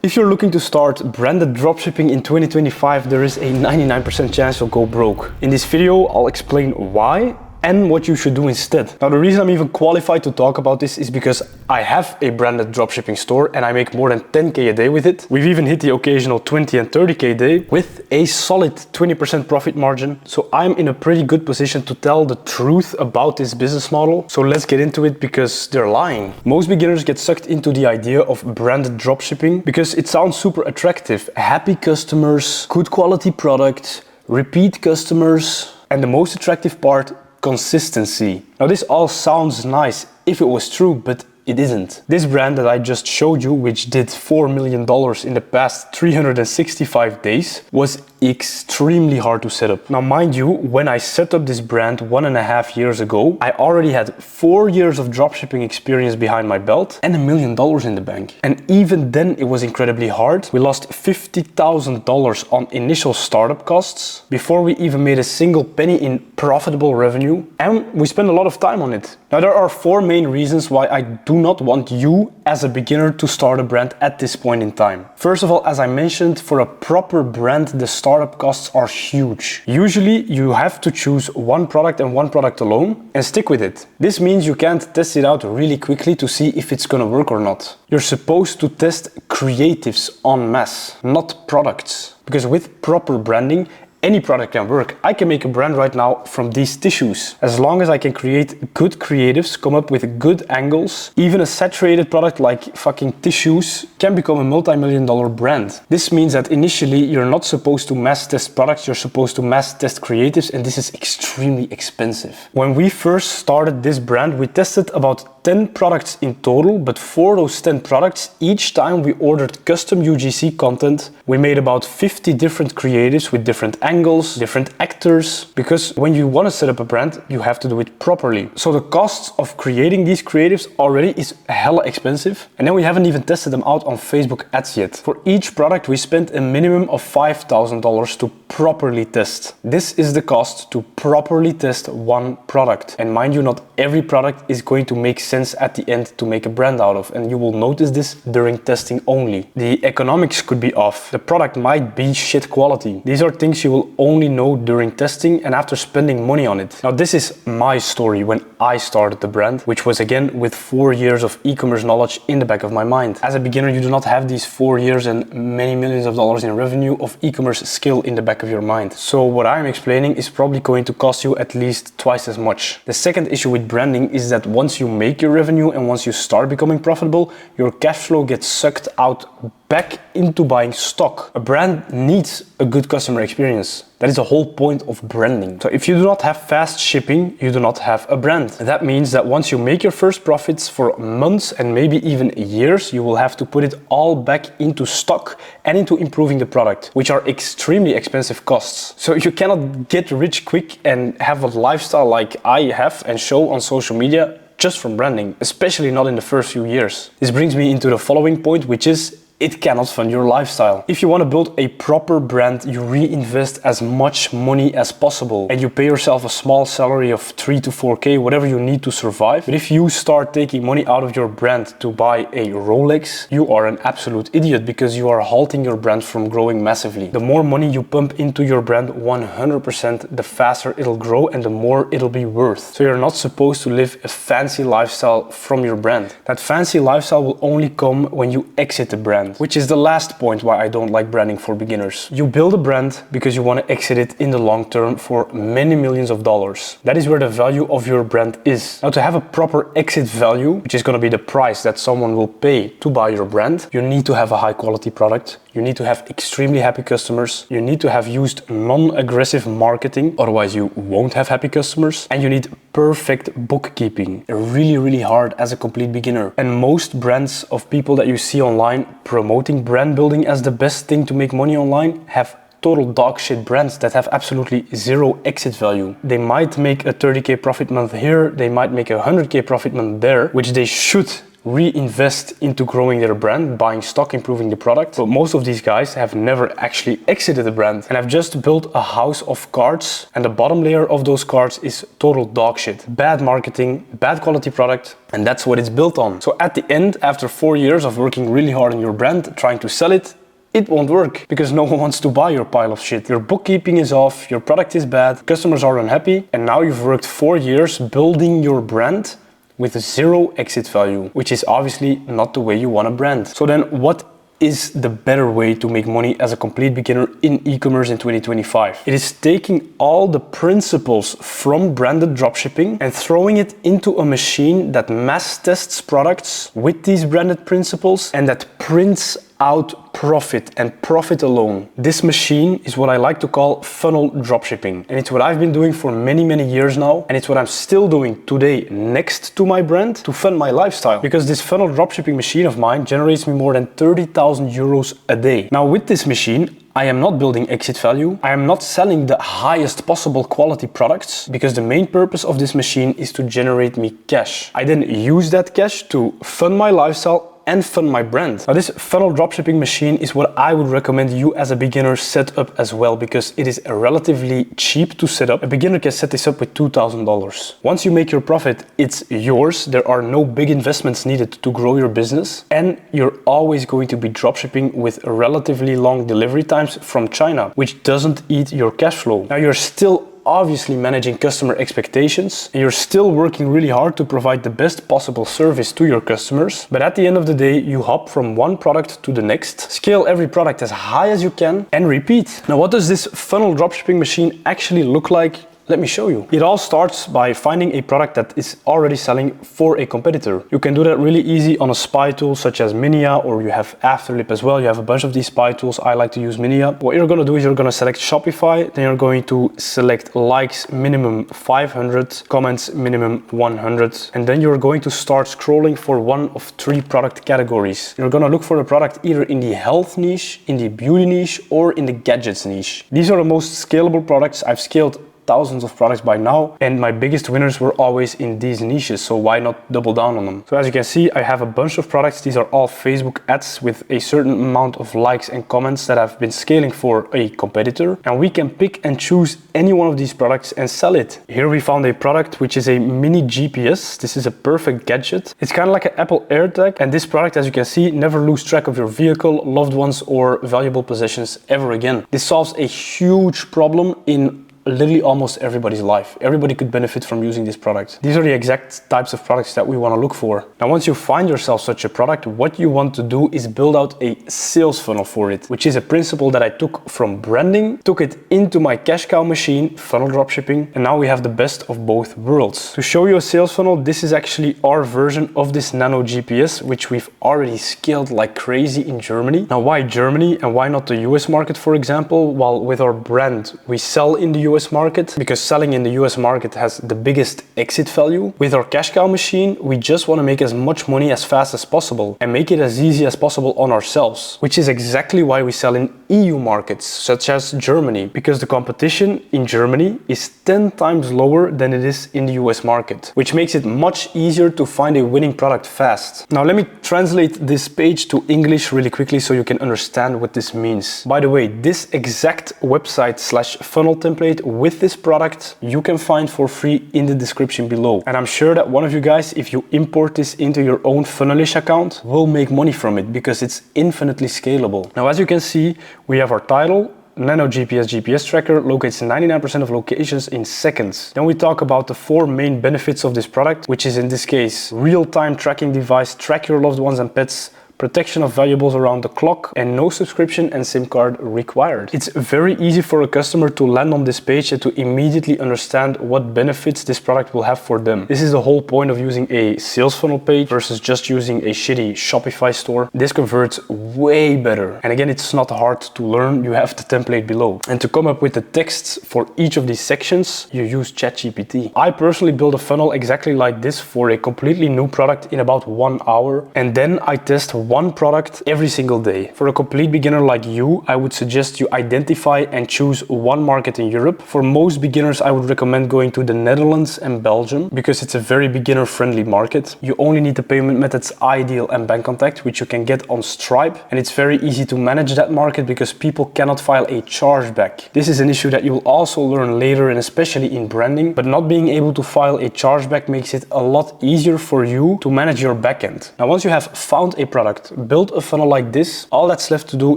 If you're looking to start branded dropshipping in 2025, there is a 99% chance you'll go broke. In this video, I'll explain why and what you should do instead. Now, the reason I'm even qualified to talk about this is because I have a branded dropshipping store and I make more than 10K a day with it. We've even hit the occasional 20 and 30K a day with a solid 20% profit margin. So I'm in a pretty good position to tell the truth about this business model. So let's get into it because they're lying. Most beginners get sucked into the idea of branded dropshipping because it sounds super attractive. Happy customers, good quality product, repeat customers, and the most attractive part, consistency. Now this all sounds nice if it was true, but it isn't. This brand that I just showed you, which did $4 million in the past 365 days, was extremely hard to set up. Now, mind you, when I set up this brand 1.5 years ago, I already had 4 years of dropshipping experience behind my belt and $1 million in the bank. And even then, it was incredibly hard. We lost $50,000 on initial startup costs before we even made a single penny in profitable revenue. And we spent a lot of time on it. Now, there are 4 main reasons why I do not want you as a beginner to start a brand at this point in time. First of all, as I mentioned, for a proper brand, the startup costs are huge. Usually you have to choose one product and one product alone and stick with it. This means you can't test it out really quickly to see if it's gonna work or not. You're supposed to test creatives en masse, not products. Because with proper branding, any product can work. I can make a brand right now from these tissues. As long as I can create good creatives, come up with good angles, even a saturated product like fucking tissues can become a multi-million-dollar brand. This means that initially you're not supposed to mass test products, you're supposed to mass test creatives, and this is extremely expensive. When we first started this brand, we tested about 10 products in total, but for those 10 products, each time we ordered custom UGC content, we made about 50 different creatives with different angles, different actors, because when you want to set up a brand, you have to do it properly. So the cost of creating these creatives already is hella expensive, and then we haven't even tested them out on Facebook ads yet. For each product, we spent a minimum of $5,000 to properly test. This is the cost to properly test one product. And mind you, not every product is going to make sense at the end to make a brand out of, and you will notice this during testing only. The economics could be off. The product might be shit quality. These are things you will only know during testing and after spending money on it. Now, this is my story when I started the brand, which was again with 4 years of e-commerce knowledge in the back of my mind. As a beginner, you do not have these 4 years and many millions of dollars in revenue of e-commerce skill in the back of your mind. So what I'm explaining is probably going to cost you at least twice as much. The second issue with branding is that once you make your revenue and once you start becoming profitable, your cash flow gets sucked out back into buying stock. A brand needs a good customer experience. That is the whole point of branding. So if you do not have fast shipping, you do not have a brand. That means that once you make your first profits for months and maybe even years, you will have to put it all back into stock and into improving the product, which are extremely expensive costs. So you cannot get rich quick and have a lifestyle like I have and show on social media just from branding, especially not in the first few years. This brings me into the following point, which is it cannot fund your lifestyle. If you want to build a proper brand, you reinvest as much money as possible and you pay yourself a small salary of 3 to 4K, whatever you need to survive. But if you start taking money out of your brand to buy a Rolex, you are an absolute idiot because you are halting your brand from growing massively. The more money you pump into your brand, 100%, the faster it'll grow and the more it'll be worth. So you're not supposed to live a fancy lifestyle from your brand. That fancy lifestyle will only come when you exit the brand. Which is the last point why I don't like branding for beginners. You build a brand because you want to exit it in the long term for many millions of dollars. That is where the value of your brand is. Now, to have a proper exit value, which is going to be the price that someone will pay to buy your brand, you need to have a high quality product. You need to have extremely happy customers. You need to have used non-aggressive marketing, otherwise you won't have happy customers. And you need perfect bookkeeping. Really hard as a complete beginner. And most brands of people that you see online promoting brand building as the best thing to make money online have total dog shit brands that have absolutely zero exit value. They might make a 30K profit month here, they might make a 100K profit month there, which they should reinvest into growing their brand, buying stock, improving the product. But most of these guys have never actually exited the brand and have just built a house of cards, and the bottom layer of those cards is total dog shit. Bad marketing, bad quality product, and that's what it's built on. So at the end, after 4 years of working really hard on your brand, trying to sell it, it won't work because no one wants to buy your pile of shit. Your bookkeeping is off, your product is bad, customers are unhappy, and now you've worked 4 years building your brand with 0 exit value, which is obviously not the way you want to brand. So then what is the better way to make money as a complete beginner in e-commerce in 2025? It is taking all the principles from branded dropshipping and throwing it into a machine that mass tests products with these branded principles and that prints out profit and profit alone. This machine is what I like to call funnel dropshipping, and it's what I've been doing for many years now, and it's what I'm still doing today next to my brand to fund my lifestyle, because this funnel dropshipping machine of mine generates me more than 30,000 euros a day. Now with this machine, I am not building exit value. I am not selling the highest possible quality products, because the main purpose of this machine is to generate me cash. I then use that cash to fund my lifestyle and fund my brand. Now this funnel dropshipping machine is what I would recommend you as a beginner set up as well, because it is relatively cheap to set up. A beginner can set this up with $2,000. Once you make your profit, it's yours. There are no big investments needed to grow your business, and you're always going to be dropshipping with relatively long delivery times from China, which doesn't eat your cash flow. Now you're still obviously managing customer expectations, and you're still working really hard to provide the best possible service to your customers. But at the end of the day, you hop from one product to the next, scale every product as high as you can, and repeat. Now, what does this funnel dropshipping machine actually look like? Let me show you. It all starts by finding a product that is already selling for a competitor. You can do that really easy on a spy tool such as Minia, or you have Afterlip as well. You have a bunch of these spy tools. I like to use Minia. What you're going to do is you're going to select Shopify, then you're going to select likes minimum 500, comments minimum 100, and then you're going to start scrolling for one of 3 product categories. You're going to look for a product either in the health niche, in the beauty niche, or in the gadgets niche. These are the most scalable products. I've scaled thousands of products by now, and my biggest winners were always in these niches, so why not double down on them? So as you can see, I have a bunch of products. These are all Facebook ads with a certain amount of likes and comments that have been scaling for a competitor, and we can pick and choose any one of these products and sell it. Here we found a product which is a mini GPS. This is a perfect gadget. It's kind of like an Apple AirTag, and this product, as you can see, never lose track of your vehicle, loved ones, or valuable possessions ever again. This solves a huge problem in literally almost everybody's life. Everybody could benefit from using this product. These are the exact types of products that we want to look for. Now, once you find yourself such a product, what you want to do is build out a sales funnel for it, which is a principle that I took from branding, took it into my cash cow machine, funnel dropshipping, and now we have the best of both worlds. To show you a sales funnel, this is actually our version of this nano GPS, which we've already scaled like crazy in Germany. Now, why Germany and why not the US market, for example? Well, with our brand, we sell in the US market because selling in the US market has the biggest exit value. With our cash cow machine, we just want to make as much money as fast as possible and make it as easy as possible on ourselves, which is exactly why we sell in EU markets such as Germany, because the competition in Germany is 10 times lower than it is in the US market, which makes it much easier to find a winning product fast. Now let me translate this page to English really quickly so you can understand what this means. By the way, this exact website / funnel template with this product you can find for free in the description below. And I'm sure that one of you guys, if you import this into your own Funnelish account, will make money from it because it's infinitely scalable. Now, as you can see, we have our title. Nano GPS tracker locates 99% of locations in seconds. Then we talk about the 4 main benefits of this product, which is in this case, real-time tracking device, track your loved ones and pets, protection of valuables around the clock, and no subscription and SIM card required. It's very easy for a customer to land on this page and to immediately understand what benefits this product will have for them. This is the whole point of using a sales funnel page versus just using a shitty Shopify store. This converts way better. And again, it's not hard to learn. You have the template below. And to come up with the texts for each of these sections, you use ChatGPT. I personally built a funnel exactly like this for a completely new product in about 1 hour. And then I test one product every single day. For a complete beginner like you, I would suggest you identify and choose one market in Europe. For most beginners, I would recommend going to the Netherlands and Belgium because it's a very beginner-friendly market. You only need the payment methods Ideal and Bank Contact, which you can get on Stripe, and it's very easy to manage that market because people cannot file a chargeback. This is an issue that you will also learn later, and especially in branding, but not being able to file a chargeback makes it a lot easier for you to manage your backend. Now, once you have found a product, built a funnel like this, all that's left to do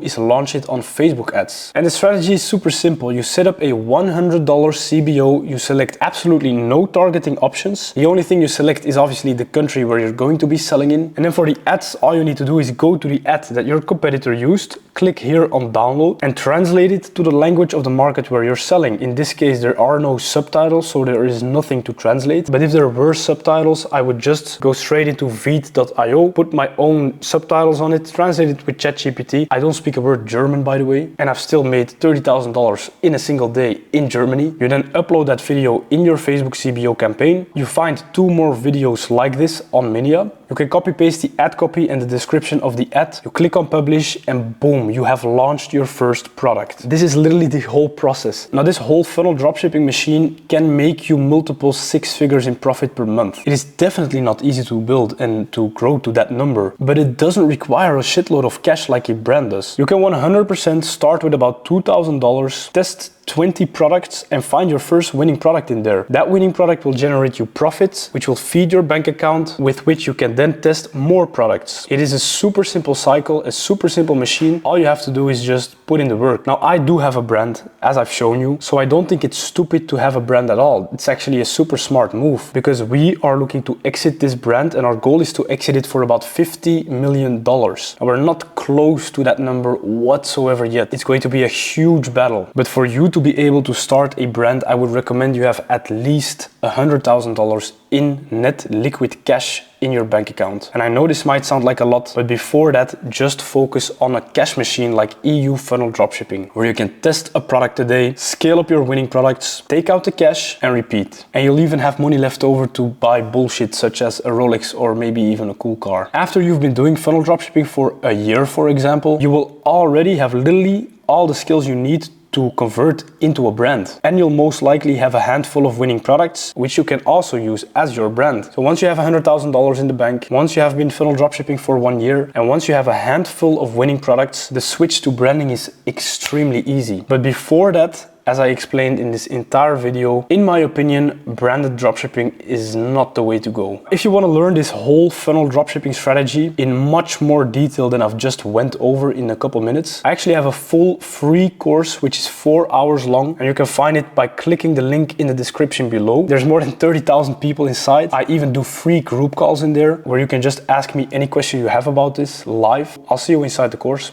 is launch it on Facebook ads. And the strategy is super simple. You set up a $100 CBO, you select absolutely no targeting options. The only thing you select is obviously the country where you're going to be selling in. And then for the ads, all you need to do is go to the ad that your competitor used, click here on download and translate it to the language of the market where you're selling. In this case, there are no subtitles, so there is nothing to translate. But if there were subtitles, I would just go straight into veed.io, put my own subtitles on it, translate it with ChatGPT. I don't speak a word German, by the way, and I've still made $30,000 in a single day in Germany. You then upload that video in your Facebook CBO campaign. You find 2 more videos like this on Minia. You can copy paste the ad copy and the description of the ad. You click on publish and boom, you have launched your first product. This is literally the whole process. Now, this whole funnel dropshipping machine can make you multiple 6 figures in profit per month. It is definitely not easy to build and to grow to that number, but it doesn't require a shitload of cash like a brand does. You can 100% start with about $2,000, test 20 products and find your first winning product in there. That winning product will generate you profits, which will feed your bank account, with which you can then test more products. It is a super simple cycle, a super simple machine. All you have to do is just put in the work. Now, I do have a brand, as I've shown you, so I don't think it's stupid to have a brand at all. It's actually a super smart move because we are looking to exit this brand and our goal is to exit it for about $50 million. And we're not close to that number whatsoever yet. It's going to be a huge battle, but for you to be able to start a brand, I would recommend you have at least $100,000 in net liquid cash in your bank account. And I know this might sound like a lot, but before that, just focus on a cash machine like EU funnel dropshipping, where you can test a product a day, scale up your winning products, take out the cash and repeat. And you'll even have money left over to buy bullshit such as a Rolex or maybe even a cool car. After you've been doing funnel dropshipping for a year, for example, you will already have literally all the skills you need to convert into a brand. And you'll most likely have a handful of winning products, which you can also use as your brand. So once you have $100,000 in the bank, once you have been funnel dropshipping for 1 year, and once you have a handful of winning products, the switch to branding is extremely easy. But before that, as I explained in this entire video, in my opinion, branded dropshipping is not the way to go. If you want to learn this whole funnel dropshipping strategy in much more detail than I've just went over in a couple minutes, I actually have a full free course which is 4 hours long, and you can find it by clicking the link in the description below. There's more than 30,000 people inside. I even do free group calls in there where you can just ask me any question you have about this live. I'll see you inside the course.